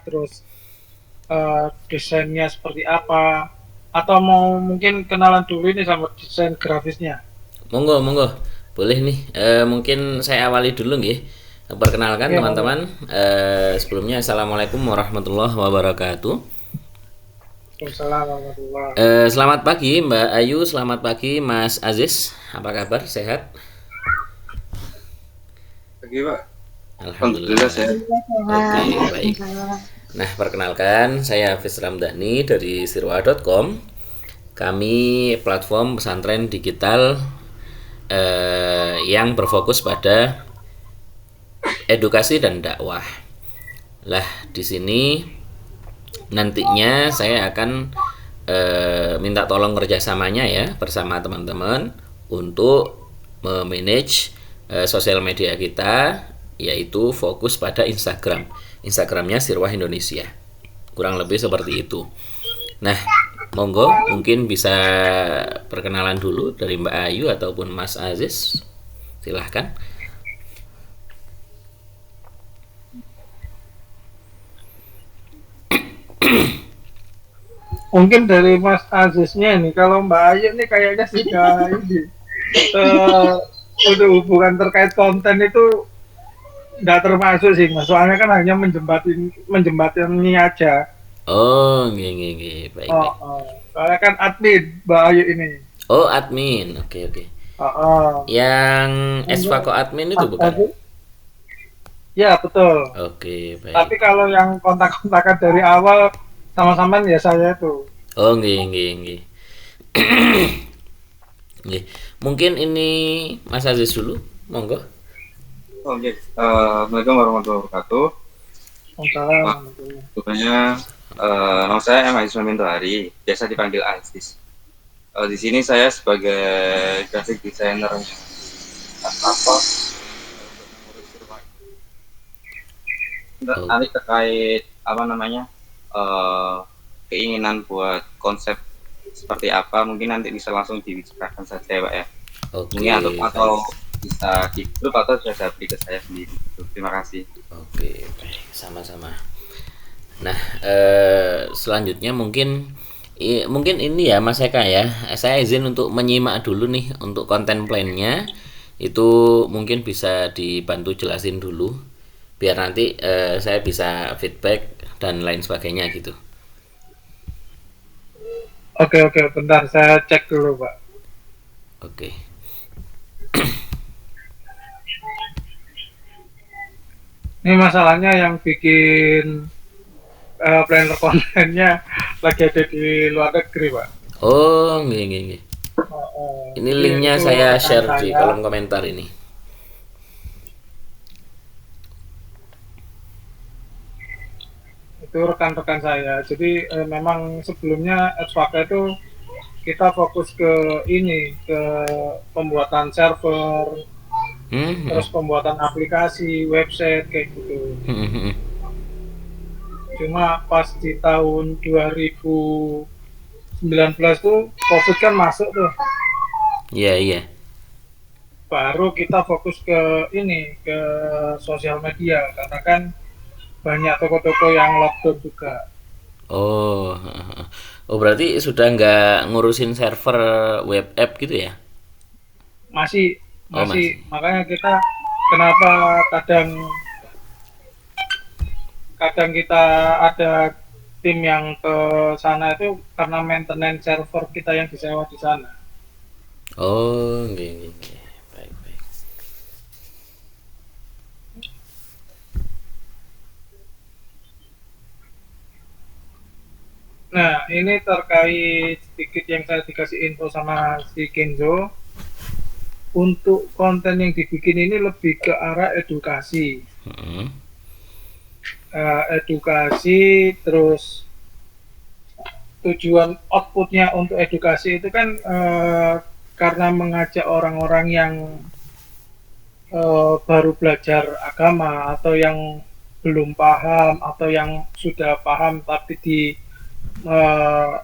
terus desainnya seperti apa, atau mau mungkin kenalan dulu ini sama desain grafisnya. Monggo, monggo. Boleh nih. Mungkin saya awali dulu nggih. Perkenalkan Oke, monggo. teman-teman. Sebelumnya assalamualaikum warahmatullahi wabarakatuh. Waalaikumsalam warahmatullahi. Selamat pagi Mbak Ayu, selamat pagi Mas Aziz. Apa kabar? Sehat? Pagi Pak, Alhamdulillah Alhamdulillah. sehat. Oke, Sehat, baik. Waalaikumsalam. Nah, perkenalkan saya Hafiz Ramdhani dari sirwa.com. Kami platform pesantren digital yang berfokus pada edukasi dan dakwah. Lah, di sini nantinya saya akan minta tolong kerjasamanya ya bersama teman-teman untuk memanage sosial media kita, yaitu fokus pada Instagramnya Sirwah Indonesia, kurang lebih seperti itu. Nah, monggo mungkin bisa perkenalan dulu dari Mbak Ayu ataupun Mas Aziz, silahkan. Mungkin dari Mas Aziznya ini, kalau Mbak Ayu ini kayaknya sudah ini, eh, untuk hubungan terkait konten itu nggak termasuk sih, Mas. Soalnya kan hanya menjembatani aja. Oh, nggih nggih nggih, baik Oh, baik. oh. Soalnya kan admin Mbak Ayu ini. Oh, admin. Oke oke. Oh, oh. Yang Untuk Esfako admin itu Mas bukan? Aziz, ya betul. Oke, Tapi baik. kalau yang kontak-kontakan dari awal sama-sama ya saya itu. Oh, nggih nggih nggih. Nggih. Mungkin ini Mas Aziz dulu, monggo. Oke, Assalamualaikum warahmatullahi wabarakatuh. Pak, Waalaikumsalam. sebelumnya nama saya M. Aziz Minto Hari, biasa dipanggil Aziz. Di sini saya sebagai graphic designer apa Oh, nanti terkait apa namanya eh, keinginan buat konsep seperti apa mungkin nanti bisa langsung dibicarakan saja ya Pak ya. Mungkin oke, atau baik. bisa di grup atau bisa beri ke saya sendiri. Terima kasih. Oke, baik. Sama-sama. Nah, selanjutnya mungkin ini ya Mas Eka ya. Saya izin untuk menyimak dulu nih untuk konten plannya. Itu mungkin bisa dibantu jelasin dulu biar nanti saya bisa feedback dan lain sebagainya gitu. Oke, oke, bentar saya cek dulu, Pak. Oke. Ini masalahnya yang bikin planner kontennya lagi ada di luar negeri, Pak. Oh, nggih nggih nggih. Ini Jadi linknya itu saya rekan share di saya, kolom komentar ini. itu rekan-rekan saya. Jadi memang sebelumnya Xfaka itu kita fokus ke ini, ke pembuatan server, Hmm, hmm, terus pembuatan aplikasi, website kayak gitu. hmm, hmm, hmm. Cuma pas di tahun 2019 tuh COVID kan masuk tuh. Iya iya. Baru kita fokus ke ini, ke sosial media karena kan banyak toko-toko yang lockdown juga. Oh, oh berarti sudah nggak ngurusin server web app gitu ya? Masih Oh masih masih. makanya kita kenapa kadang kadang kita ada tim yang ke sana itu karena maintenance server kita yang disewa di sana. Oh, nggih nggih nggih. Baik baik. Nah, ini terkait sedikit yang saya dikasih info sama si Kenzo. Untuk konten yang dibikin ini lebih ke arah edukasi. Hmm. Edukasi, terus tujuan outputnya untuk edukasi itu kan karena mengajak orang-orang yang baru belajar agama atau yang belum paham atau yang sudah paham tapi di uh,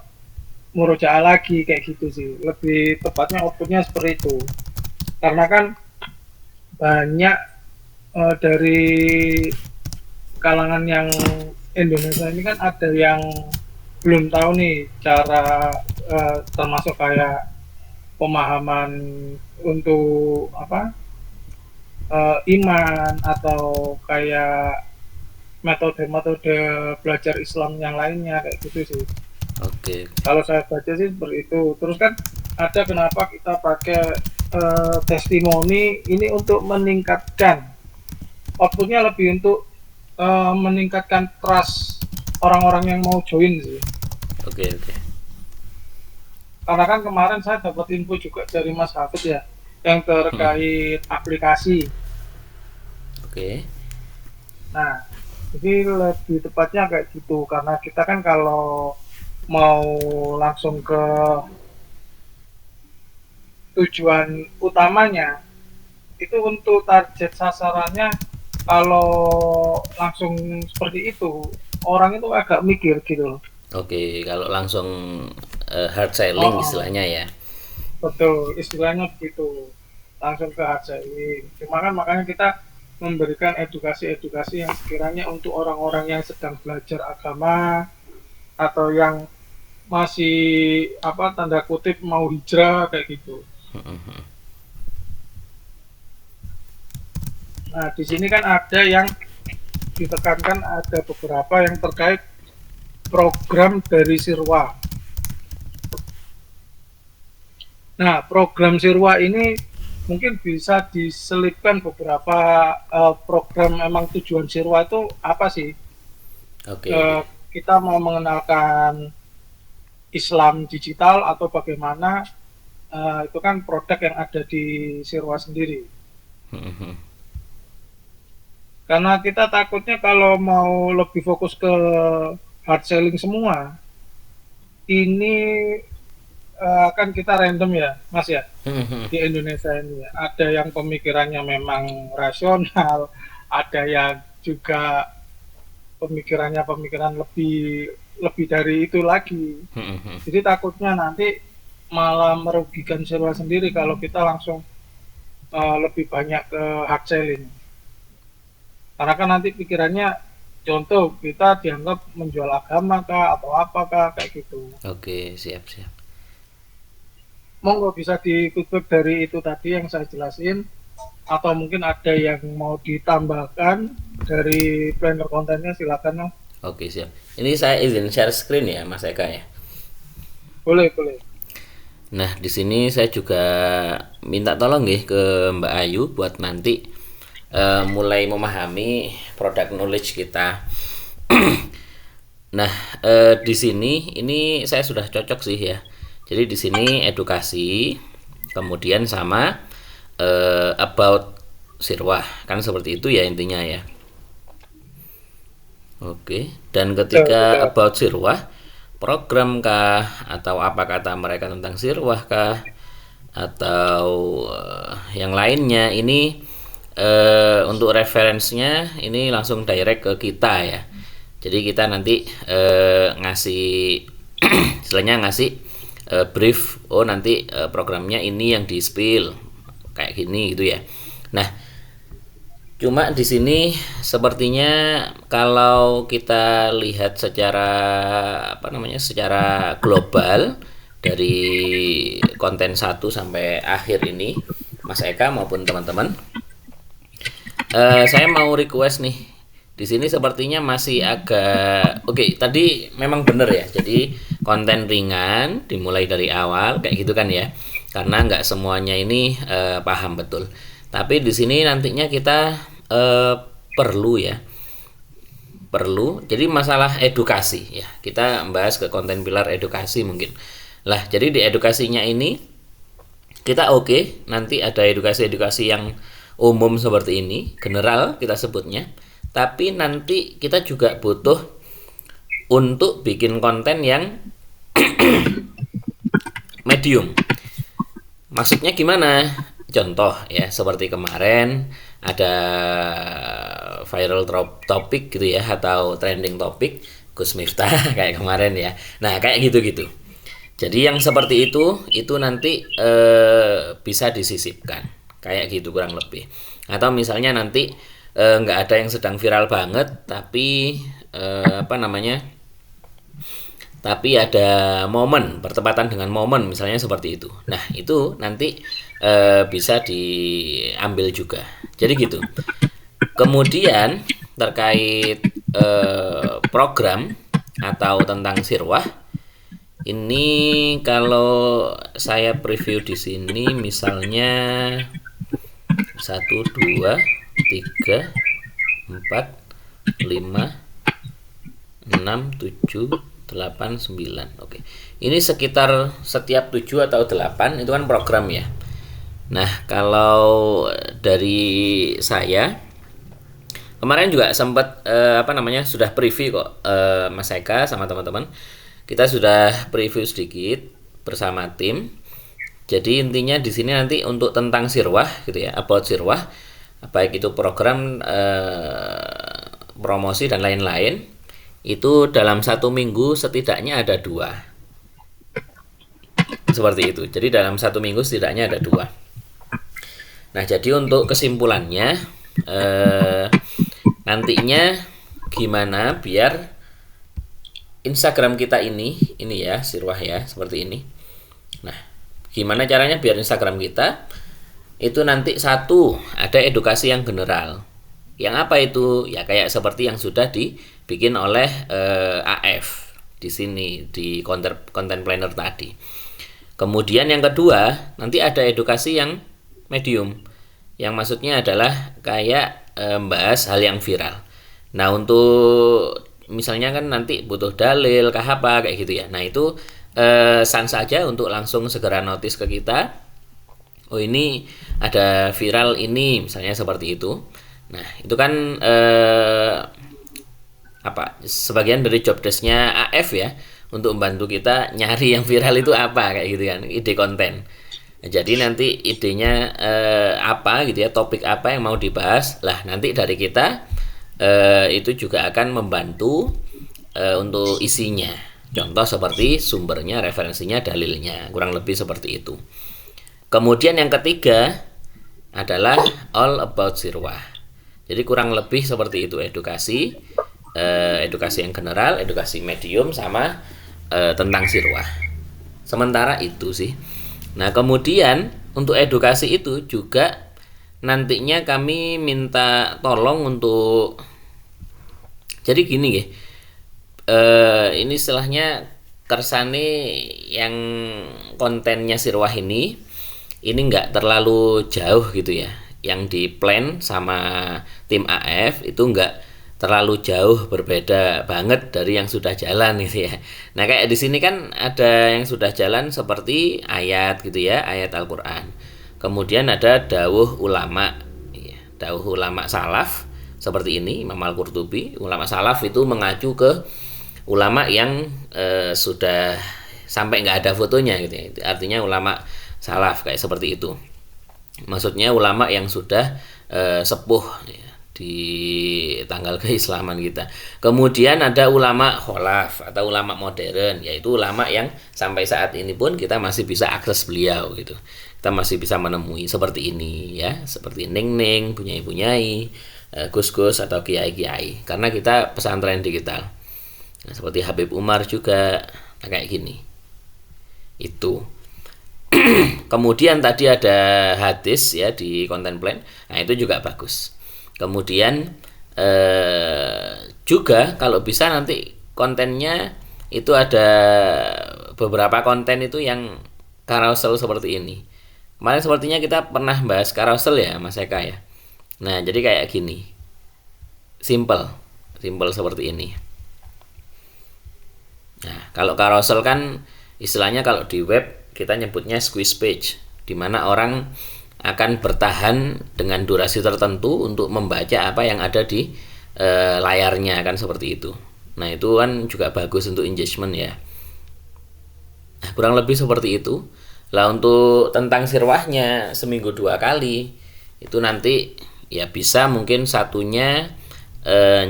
murojaah lagi kayak gitu sih, lebih tepatnya outputnya seperti itu karena kan banyak dari kalangan yang Indonesia ini kan ada yang belum tahu nih cara termasuk kayak pemahaman untuk apa iman atau kayak metode-metode belajar Islam yang lainnya kayak gitu sih. Oke. Kalau saya baca sih seperti itu. Terus kan ada kenapa kita pakai testimoni ini untuk meningkatkan outputnya lebih untuk meningkatkan trust orang-orang yang mau join sih. Oke. Karena kan kemarin saya dapat info juga dari Mas Hafid ya yang terkait aplikasi. Oke. Nah, jadi lebih tepatnya kayak gitu karena kita kan kalau mau langsung ke tujuan utamanya itu untuk target sasarannya kalau langsung seperti itu orang itu agak mikir gitu loh. Oke, kalau langsung hard selling Oh, istilahnya ya. betul istilahnya begitu langsung ke hard selling. Cuma kan makanya kita memberikan edukasi-edukasi yang sekiranya untuk orang-orang yang sedang belajar agama atau yang masih apa tanda kutip mau hijrah kayak gitu. Nah, di sini kan ada yang ditekankan ada beberapa yang terkait program dari Sirwa. Nah, program Sirwa ini mungkin bisa diselipkan beberapa program emang tujuan Sirwa itu apa sih? Oke. Kita mau mengenalkan Islam digital atau bagaimana itu kan produk yang ada di Sirwa sendiri. Karena kita takutnya kalau mau lebih fokus ke hard selling semua, ini kan kita random ya, Mas ya, di Indonesia ini. Ada yang pemikirannya memang rasional, ada yang juga pemikiran lebih dari itu lagi. Jadi takutnya nanti malah merugikan Sirwa sendiri kalau kita langsung lebih banyak ke hard selling. Karena kan nanti pikirannya contoh kita dianggap menjual agama kah atau apakah kayak gitu. Oke, siap. Monggo bisa dikutip dari itu tadi yang saya jelasin atau mungkin ada yang mau ditambahkan dari planner kontennya silakan. Oke, siap. Ini saya izin share screen ya, Mas Eka ya. Boleh. Nah, di sini saya juga minta tolong nih ke Mbak Ayu buat nanti mulai memahami product knowledge kita. Nah, di sini ini saya sudah cocok sih ya. Jadi di sini edukasi, kemudian sama about Sirwah, kan seperti itu ya intinya ya. Oke, dan ketika Betul. about Sirwah, program kah atau apa kata mereka tentang Sirwah kah atau yang lainnya ini untuk referensinya ini langsung direct ke kita ya. Jadi kita nanti ngasih istilahnya ngasih brief, oh nanti programnya ini yang di spill kayak gini gitu ya. Nah, cuma di sini sepertinya kalau kita lihat secara secara global dari konten 1 sampai akhir ini, Mas Eka maupun teman-teman, saya mau request nih. Di sini sepertinya masih agak oke. Tadi memang benar ya. Jadi konten ringan dimulai dari awal kayak gitu kan ya. Karena nggak semuanya ini paham betul. Tapi di sini nantinya kita perlu ya. Perlu. Jadi masalah edukasi ya. Kita bahas ke konten pilar edukasi mungkin. Lah, jadi di edukasinya ini kita nanti ada edukasi-edukasi yang umum seperti ini, general kita sebutnya. Tapi nanti kita juga butuh untuk bikin konten yang medium. Maksudnya gimana? Contoh ya, seperti kemarin ada viral topik gitu ya, atau trending topik Gus Miftah kayak kemarin ya. Nah, kayak gitu-gitu. Jadi yang seperti itu nanti bisa disisipkan. Kayak gitu kurang lebih. Atau misalnya nanti nggak ada yang sedang viral banget tapi apa namanya, tapi ada momen, bertepatan dengan momen misalnya seperti itu. Nah, itu nanti bisa diambil juga. Jadi gitu. Kemudian terkait program atau tentang sirwah, ini kalau saya preview di sini misalnya 1 2 3 4 5 6 7 8 9. Oke. Ini sekitar setiap 7 atau 8 itu kan program ya. Nah, kalau dari saya kemarin juga sempat apa namanya, sudah preview kok, Mas Eka sama teman-teman. Kita sudah preview sedikit bersama tim. Jadi intinya di sini nanti untuk tentang sirwah gitu ya, about sirwah, baik itu program promosi dan lain-lain, itu dalam 1 minggu setidaknya ada 2 seperti itu. Jadi dalam 1 minggu setidaknya ada 2. Nah, jadi untuk kesimpulannya nantinya gimana biar Instagram kita ini ya sirwah ya seperti ini. Nah, gimana caranya biar Instagram kita itu nanti satu ada edukasi yang general. Yang apa itu? Ya kayak seperti yang sudah dibikin oleh AF di sini di content planner tadi. Kemudian yang kedua, nanti ada edukasi yang medium. Yang maksudnya adalah kayak membahas hal yang viral. Nah, untuk misalnya kan nanti butuh dalil kah apa kayak gitu ya. Nah, itu sans saja untuk langsung segera notice ke kita. Oh, ini ada viral ini misalnya seperti itu. Nah, itu kan sebagian dari job desk-nya AF ya, untuk membantu kita nyari yang viral itu apa kayak gitu kan, ide konten. Nah, jadi nanti idenya apa gitu ya, topik apa yang mau dibahas. Lah, nanti dari kita itu juga akan membantu untuk isinya. Contoh seperti sumbernya, referensinya, dalilnya, kurang lebih seperti itu. Kemudian yang ketiga adalah all about sirwah. Jadi kurang lebih seperti itu, edukasi yang general, edukasi medium, sama tentang sirwah. Sementara itu sih. Nah, kemudian untuk edukasi itu juga nantinya kami minta tolong untuk, jadi gini ya, ini istilahnya kersane yang kontennya sirwah ini nggak terlalu jauh gitu ya. Yang di plan sama tim AF itu nggak terlalu jauh, berbeda banget dari yang sudah jalan gitu ya. Nah, kayak di sini kan ada yang sudah jalan seperti ayat gitu ya, ayat Al-Qur'an. Kemudian ada dawuh ulama, ya, dawuh ulama salaf seperti ini, Imam Al-Qurtubi. Ulama salaf itu mengacu ke ulama yang sudah sampai nggak ada fotonya gitu ya. Artinya ulama salaf kayak seperti itu. Maksudnya ulama yang sudah sepuh ya, di tanggal keislaman kita. Kemudian ada ulama kholaf atau ulama modern, yaitu ulama yang sampai saat ini pun kita masih bisa akses beliau gitu. Kita masih bisa menemui seperti ini ya, seperti Ning-Ning, Bunyai-Bunyai, Gus-Gus atau Kiai-Kiai. Karena kita pesantren digital. Nah, seperti Habib Umar juga kayak gini. Itu. Kemudian tadi ada hadis ya di content plan. Nah, itu juga bagus. Kemudian juga kalau bisa nanti kontennya itu ada beberapa konten itu yang carousel seperti ini. Kemarin sepertinya kita pernah bahas carousel ya, Mas Eka ya. Nah, jadi kayak gini. Simple seperti ini. Nah, kalau carousel kan istilahnya kalau di web kita nyebutnya squeeze page, di mana orang akan bertahan dengan durasi tertentu untuk membaca apa yang ada di layarnya, kan seperti itu. Nah, itu kan juga bagus untuk engagement ya. Nah, kurang lebih seperti itu. Lah, untuk tentang sirwahnya seminggu 2 kali itu nanti ya bisa mungkin satunya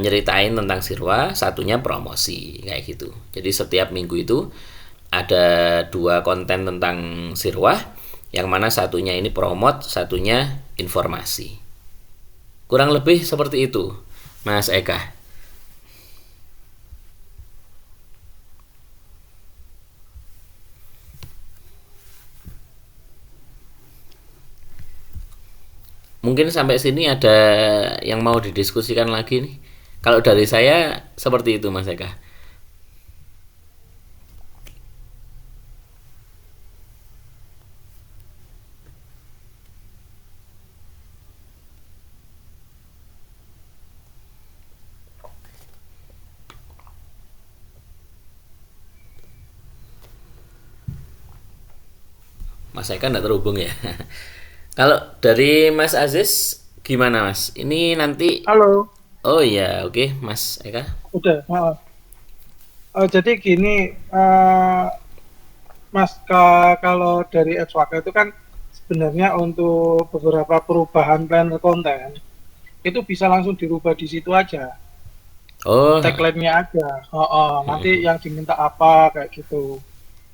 nyeritain tentang sirwah, satunya promosi kayak gitu. Jadi setiap minggu itu ada 2 konten tentang sirwah, yang mana satunya ini promote, satunya informasi. Kurang lebih seperti itu, Mas Eka. mungkin sampai sini ada yang mau didiskusikan lagi nih. Kalau dari saya seperti itu Mas Eka. Mas Eka nggak terhubung ya. Kalau dari Mas Aziz gimana Mas? Ini nanti Halo, oh iya oke Mas Eka. udah. Jadi gini, Mas, kalau dari Edwaka itu kan sebenarnya untuk beberapa perubahan planner konten itu bisa langsung dirubah di situ aja, Oh, tagline-nya aja. Nanti yang diminta apa kayak gitu.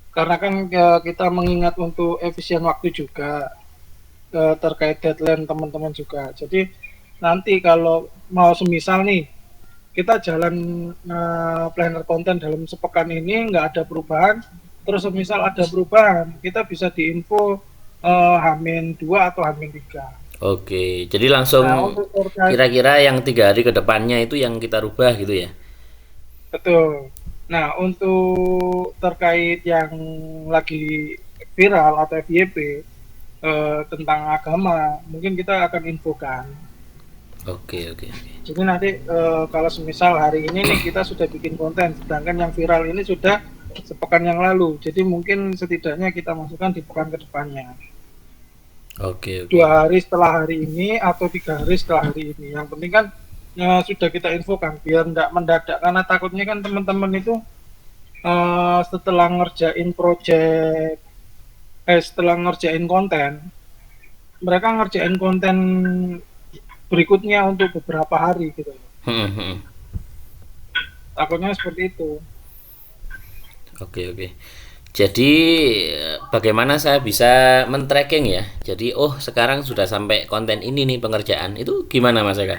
Karena kan kita mengingat untuk efisien waktu juga, terkait deadline teman-teman juga. Jadi nanti kalau mau semisal nih kita jalan planner konten dalam sepekan ini nggak ada perubahan, terus semisal ada perubahan kita bisa diinfo Hamin 2 atau Hamin 3. oke. Jadi Nah, langsung untuk terkait kira-kira yang 3 hari ke depannya itu yang kita rubah gitu ya. betul. Nah, untuk terkait yang lagi viral atau FYP tentang agama, mungkin kita akan infokan. Oke, oke, oke. Jadi nanti kalau semisal hari ini nih kita sudah bikin konten, sedangkan yang viral ini sudah sepekan yang lalu. Jadi mungkin setidaknya kita masukkan di pekan kedepannya. Oke, oke. 2 hari setelah hari ini atau 3 hari setelah hari ini. Yang penting kan sudah kita infokan biar tidak mendadak. Karena takutnya kan teman-teman itu setelah ngerjain project, setelah ngerjain konten, mereka ngerjain konten berikutnya untuk beberapa hari gitu. Hmm, hmm. Takutnya seperti itu. Oke, oke. Jadi bagaimana saya bisa men-tracking ya? Jadi oh sekarang sudah sampai konten ini nih pengerjaan. Itu gimana Mas Eka?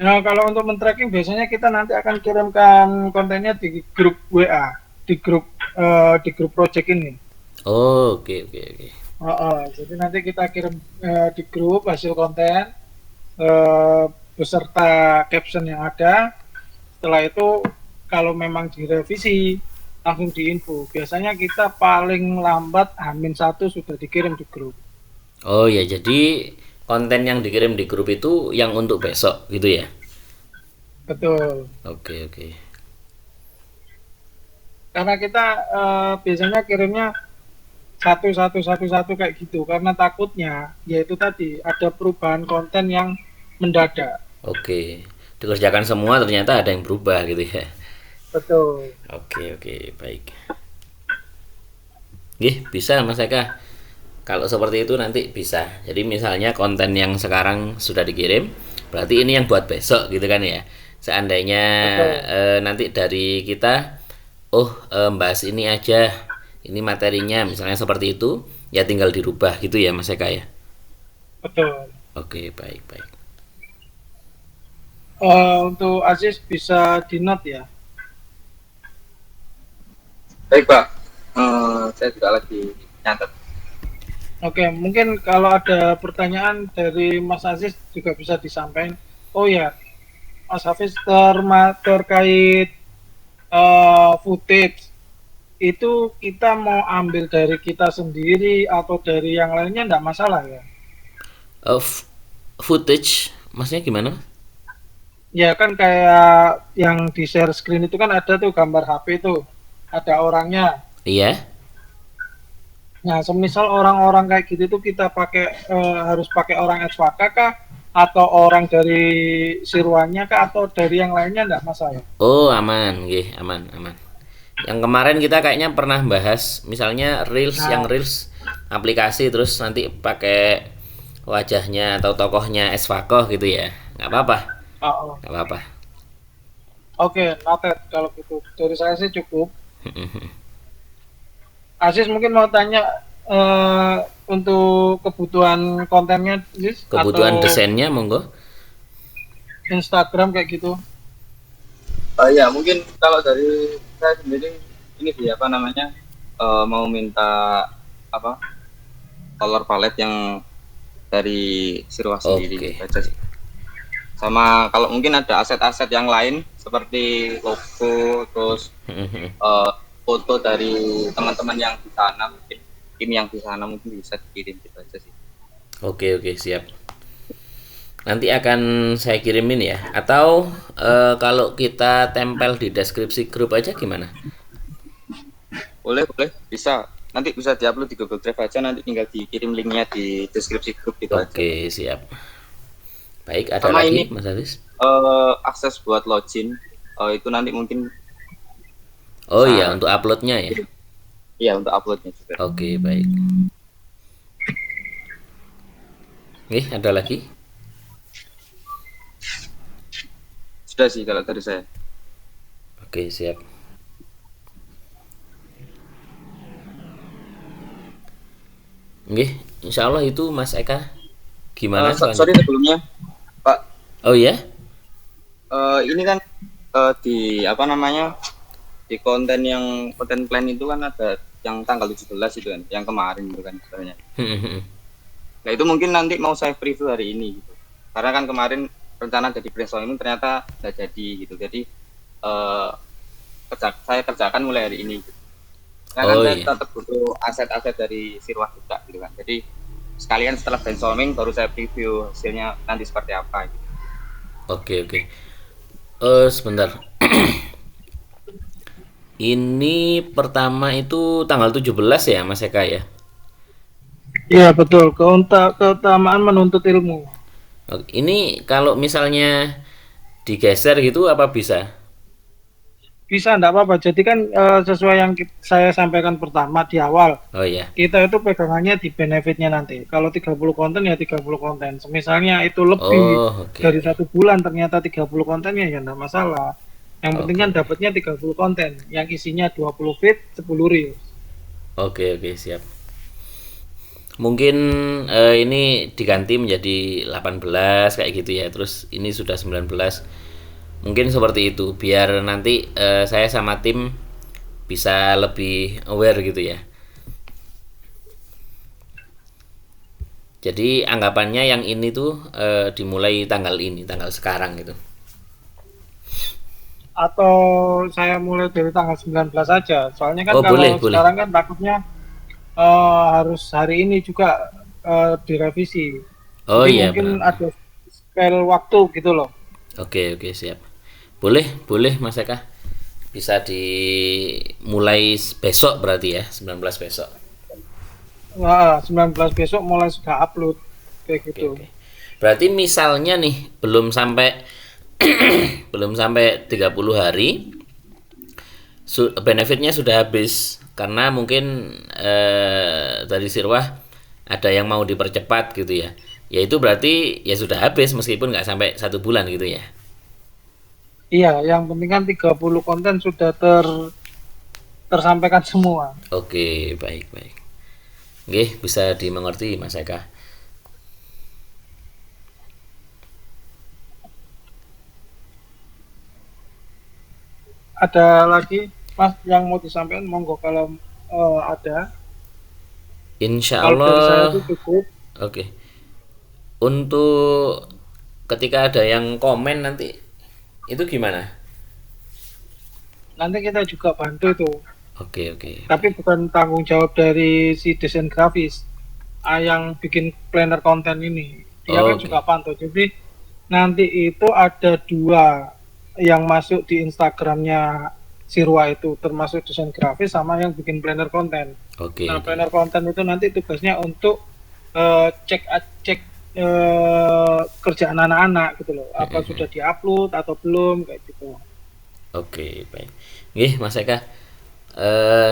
Nah, kalau untuk men-tracking biasanya kita nanti akan kirimkan kontennya di grup WA, di grup project ini. Oh, oke, oke, oke. Jadi nanti kita kirim di grup hasil konten eh, beserta caption yang ada. Setelah itu kalau memang direvisi langsung diinfo. Biasanya kita paling lambat H-1 sudah dikirim di grup. Oh ya, jadi konten yang dikirim di grup itu yang untuk besok gitu ya. Betul. Oke, oke. Karena kita biasanya kirimnya satu kayak gitu. Karena takutnya yaitu tadi ada perubahan konten yang mendadak. Oke. Dikerjakan semua ternyata ada yang berubah gitu ya. Betul. Oke, oke, baik. Gih, bisa Mas Eka. Kalau seperti itu nanti bisa. Jadi misalnya konten yang sekarang sudah dikirim, berarti ini yang buat besok gitu kan ya. Seandainya nanti dari kita, bahas ini aja, ini materinya, misalnya seperti itu, ya tinggal dirubah gitu ya Mas Eka ya. Betul. Oke, baik, baik. Untuk Aziz bisa di note ya. Baik Pak, saya juga lagi nyatet. Oke, mungkin kalau ada pertanyaan dari Mas Aziz juga bisa disampaikan. Oh ya, Mas Hafiz terkait footage itu kita mau ambil dari kita sendiri atau dari yang lainnya enggak masalah ya? Footage, maksudnya gimana? Ya kan kayak yang di share screen itu kan ada tuh gambar HP tuh, ada orangnya. Iya. Nah, semisal orang-orang kayak gitu tuh kita pakai harus pakai orang SWK kah atau orang dari Sirwanya kah atau dari yang lainnya enggak masalah? Oh, aman, nggih, aman, aman. Yang kemarin kita kayaknya pernah bahas misalnya reels, yang reels aplikasi terus nanti pakai wajahnya atau tokohnya Esfakoh gitu ya. Nggak apa-apa. Nggak apa-apa. Oke, noted kalau gitu. Dari saya sih cukup. Aziz mungkin mau tanya untuk kebutuhan kontennya, Aziz? Kebutuhan atau desainnya monggo. Instagram kayak gitu? Ya mungkin kalau dari saya sendiri ini sih apa namanya mau minta apa color palette yang dari Sirwa sendiri Oke. gitu aja sih. Sama kalau mungkin ada aset-aset yang lain seperti logo, terus foto dari teman-teman yang di sana, mungkin tim yang di sana mungkin bisa dikirim gitu aja sih. Oke, siap. Nanti akan saya kirimin ya. Atau kalau kita tempel di deskripsi grup aja gimana? Boleh, bisa. Nanti bisa diupload di Google Drive aja, nanti tinggal dikirim linknya di deskripsi grup gitu aja. Oke, siap. Baik, ada Sama lagi ini Mas Hafiz? akses buat login itu nanti mungkin Oh iya, bisa, untuk uploadnya ya. iya untuk uploadnya juga. Oke, baik. Nih, ada lagi? Sudah sih kalau dari saya. Oke, siap. Nggih, insya Allah itu Mas Eka. Gimana Sorry selanjutnya? sebelumnya, Pak. Oh ya? Ini kan di apa namanya, di konten plan itu kan ada yang tanggal 17 itu kan, yang kemarin itu kan sebenarnya. Nah itu mungkin nanti mau saya preview hari ini gitu. Karena kan kemarin rencana jadi brainstorming ternyata nggak jadi gitu. Jadi saya kerjakan mulai hari ini. Gitu. Karena Oh saya iya. tetap butuh aset-aset dari Sirwah juga gitu kan. Jadi sekalian setelah brainstorming baru saya preview hasilnya nanti seperti apa. Gitu. Oke. Sebentar. Ini pertama itu tanggal 17 ya Mas Eka ya? Iya betul, keutamaan menuntut ilmu. Oke, ini kalau misalnya digeser gitu apa bisa? Bisa enggak apa-apa. Jadi kan sesuai yang saya sampaikan pertama di awal, Oh iya. kita itu pegangannya di benefitnya nanti. Kalau 30 konten ya 30 konten. Misalnya itu lebih Oh, oke. dari 1 bulan ternyata 30 kontennya ya enggak masalah. Yang penting kan Oke. dapatnya 30 konten yang isinya 20 feed, 10 reels. Oke, siap. Mungkin ini diganti menjadi 18 kayak gitu ya. Terus ini sudah 19. Mungkin seperti itu biar nanti saya sama tim bisa lebih aware gitu ya. Jadi anggapannya yang ini tuh dimulai tanggal ini, tanggal sekarang gitu. Atau saya mulai dari tanggal 19 saja. Soalnya kan Oh, boleh. kalau sekarang kan takutnya harus hari ini juga direvisi. Oh Jadi iya, mungkin benar. ada spell waktu gitu loh. Oke, siap. Boleh Mas Eka. Bisa dimulai besok berarti ya, 19 besok. Wah, 19 besok mulai sudah upload kayak gitu. Oke. Berarti misalnya nih belum sampai 30 hari benefitnya sudah habis karena mungkin dari Sirwah ada yang mau dipercepat gitu ya. Ya itu berarti ya sudah habis meskipun nggak sampai 1 bulan gitu ya. Iya, yang penting kan 30 konten sudah tersampaikan semua. Oke, baik. Oke, bisa dimengerti Mas Eka. Ada lagi Mas yang mau disampaikan, monggo kalau ada. Insya Kalau dari saya Allah. itu cukup. Oke. Untuk ketika ada yang komen nanti itu gimana? Nanti kita juga bantu itu. Oke. Tapi bukan tanggung jawab dari si desain grafis yang bikin planner konten ini. Dia kan Oke. juga pantau. Jadi nanti itu ada 2 yang masuk di Instagramnya Sirwa itu, termasuk desain grafis sama yang bikin planner konten. Oke. Nah, planner konten itu nanti tugasnya untuk cek kerjaan anak-anak gitu loh. Apa sudah diupload atau belum kayak gitu. Oke, baik. Nggih, Mas Eka.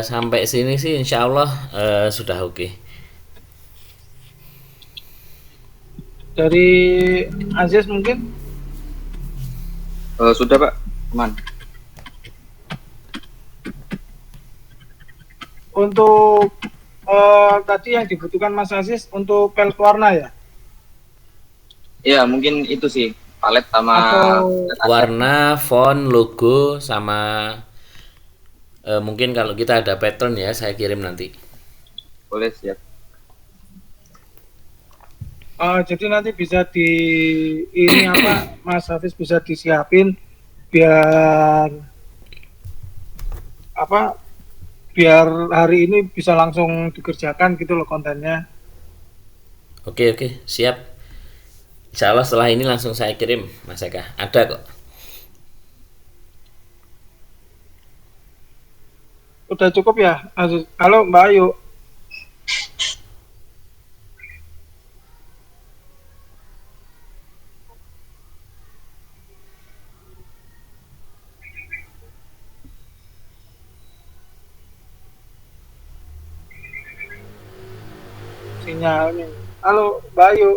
Sampai sini sih insya Allah sudah oke. Dari Aziz mungkin Sudah Pak, aman. untuk tadi yang dibutuhkan Mas Aziz untuk palette warna ya? Iya mungkin itu sih palet sama Atau Warna, font, logo sama mungkin kalau kita ada pattern ya saya kirim nanti. boleh siap. Jadi nanti bisa ini apa Mas Hafiz bisa disiapin biar apa biar hari ini bisa langsung dikerjakan gitu loh kontennya. Oke, siap. Insya Allah setelah ini langsung saya kirim, Mas Eka. Ada kok. Udah cukup ya? Halo Mbak Ayu. Sinyalnya. Halo Mbak Ayu.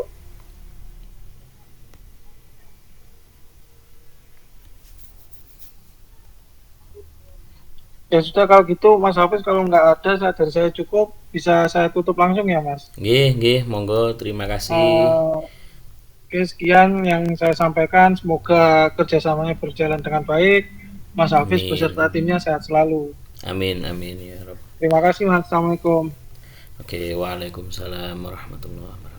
Ya sudah kalau gitu Mas Hafiz kalau nggak ada dari saya cukup bisa saya tutup langsung ya Mas. Nggih, monggo, terima kasih. Eh, Oke sekian yang saya sampaikan. Semoga kerjasamanya berjalan dengan baik. Mas Hafiz beserta Amin. timnya sehat selalu. Amin, amin ya Rob. Terima kasih Mas. Assalamualaikum. Oke, waalaikumsalam warahmatullahi wabarakatuh.